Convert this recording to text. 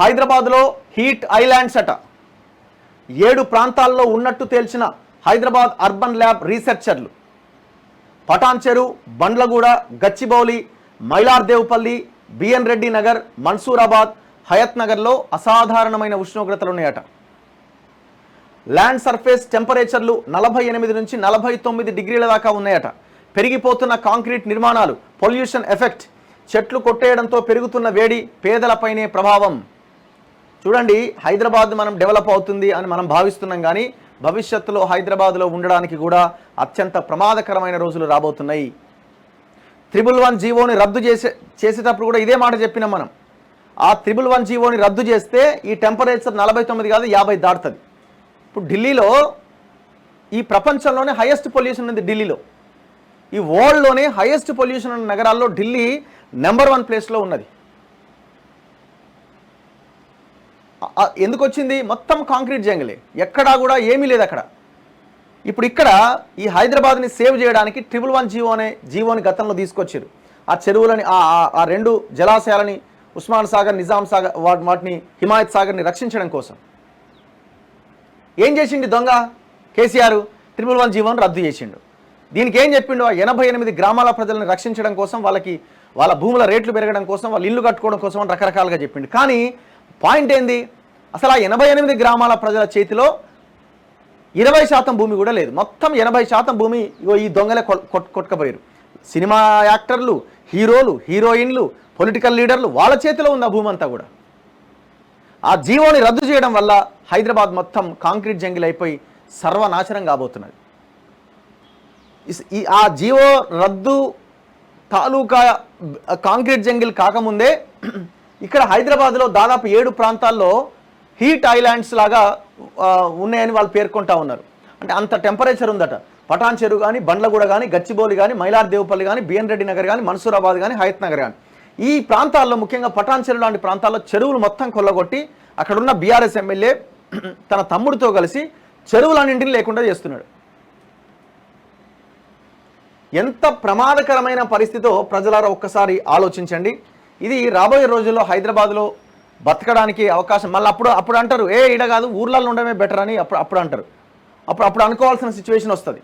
హైదరాబాద్లో heat islands అట 7 ప్రాంతాల్లో ఉన్నట్టు తేల్చిన హైదరాబాద్ అర్బన్ ల్యాబ్ రీసెర్చర్లు. పటాన్ చెరు, బండ్లగూడ, గచ్చిబౌలి, మైలార్దేవ్పల్లి, బిఎన్ రెడ్డి నగర్, మన్సూరాబాద్, హయత్ నగర్లో అసాధారణమైన ఉష్ణోగ్రతలు ఉన్నాయట. ల్యాండ్ సర్ఫేస్ టెంపరేచర్లు 48 నుంచి 49 డిగ్రీల దాకా ఉన్నాయట. పెరిగిపోతున్న కాంక్రీట్ నిర్మాణాలు, పొల్యూషన్ ఎఫెక్ట్, చెట్లు కొట్టేయడంతో పెరుగుతున్న వేడి పేదలపైనే ప్రభావం. చూడండి, హైదరాబాద్ మనం డెవలప్ అవుతుంది అని మనం భావిస్తున్నాం, కానీ భవిష్యత్తులో హైదరాబాద్లో ఉండడానికి కూడా అత్యంత ప్రమాదకరమైన రోజులు రాబోతున్నాయి. 111 జీవోని రద్దు చేసేటప్పుడు కూడా ఇదే మాట చెప్పినాం మనం. ఆ 111 జీవోని రద్దు చేస్తే ఈ టెంపరేచర్ 49 కాదు 50 దాటుతుంది. ఇప్పుడు ఢిల్లీలో ఈ ప్రపంచంలోనే హైయెస్ట్ పొల్యూషన్ ఉంది. ఢిల్లీలో ఈ వరల్డ్లోనే హైయెస్ట్ పొల్యూషన్ ఉన్న నగరాల్లో ఢిల్లీ నెంబర్ 1 ప్లేస్లో ఉన్నది. ఎందుకు వచ్చింది? మొత్తం కాంక్రీట్ జంగలే, ఎక్కడా కూడా ఏమీ లేదు అక్కడ. ఇప్పుడు ఇక్కడ ఈ హైదరాబాద్ని సేవ్ చేయడానికి 111 జీవోని గతంలో తీసుకొచ్చారు. ఆ చెరువులని, ఆ 2 జలాశయాలని, ఉస్మాన్ సాగర్, నిజాం సాగర్, వాటిని హిమాయత్ సాగర్ని రక్షించడం కోసం ఏం చేసిండు దొంగ కేసీఆర్? 111 జీవోని రద్దు చేసిండు. దీనికి ఏం చెప్పిండు? 88 గ్రామాల ప్రజలను రక్షించడం కోసం, వాళ్ళ భూముల రేట్లు పెరగడం కోసం, వాళ్ళ ఇల్లు కట్టుకోవడం కోసం అని రకరకాలుగా చెప్పిండు. కానీ పాయింట్ ఏంది? అసలు ఆ 88 గ్రామాల ప్రజల చేతిలో 20% భూమి కూడా లేదు. మొత్తం 80% భూమి ఈ దొంగలే కొట్టుకపోయారు. సినిమా యాక్టర్లు, హీరోలు, హీరోయిన్లు, పొలిటికల్ లీడర్లు, వాళ్ళ చేతిలో ఉంది ఆ భూమి అంతా కూడా. ఆ జీవోని రద్దు చేయడం వల్ల హైదరాబాద్ మొత్తం కాంక్రీట్ జంగిల్ అయిపోయి సర్వనాశనం కాబోతున్నది. ఆ జీవో రద్దు తాలూకా కాంక్రీట్ జంగిల్ కాకముందే ఇక్కడ హైదరాబాద్లో దాదాపు 7 ప్రాంతాల్లో హీట్ ఐలాండ్స్ లాగా ఉన్నాయని వాళ్ళు పేర్కొంటా ఉన్నారు. అంటే అంత టెంపరేచర్ ఉందట. పటాన్ చెరు కానీ, బండ్లగూడ కానీ, గచ్చిబౌలి కానీ, మైలార్దేవ్పల్లి కానీ, బిఎన్ రెడ్డి నగర్ కానీ, మన్సూరాబాద్ కానీ, హయత్ నగర్ కానీ, ఈ ప్రాంతాల్లో ముఖ్యంగా పటాన్ చెరు లాంటి ప్రాంతాల్లో చెరువులు మొత్తం కొల్లగొట్టి అక్కడున్న బీఆర్ఎస్ ఎమ్మెల్యే తన తమ్ముడితో కలిసి చెరువులన్నింటినీ లేకుండా చేస్తున్నాడు. ఎంత ప్రమాదకరమైన పరిస్థితితో ప్రజలారా ఒక్కసారి ఆలోచించండి. ఇది రాబోయే రోజుల్లో హైదరాబాద్లో బతకడానికి అవకాశం. మళ్ళీ అప్పుడు అంటారు, ఈడ కాదు ఊర్లలో ఉండడమే బెటర్ అని అప్పుడు అంటారు. అప్పుడు అనుకోవాల్సిన సిచ్యువేషన్ వస్తుంది.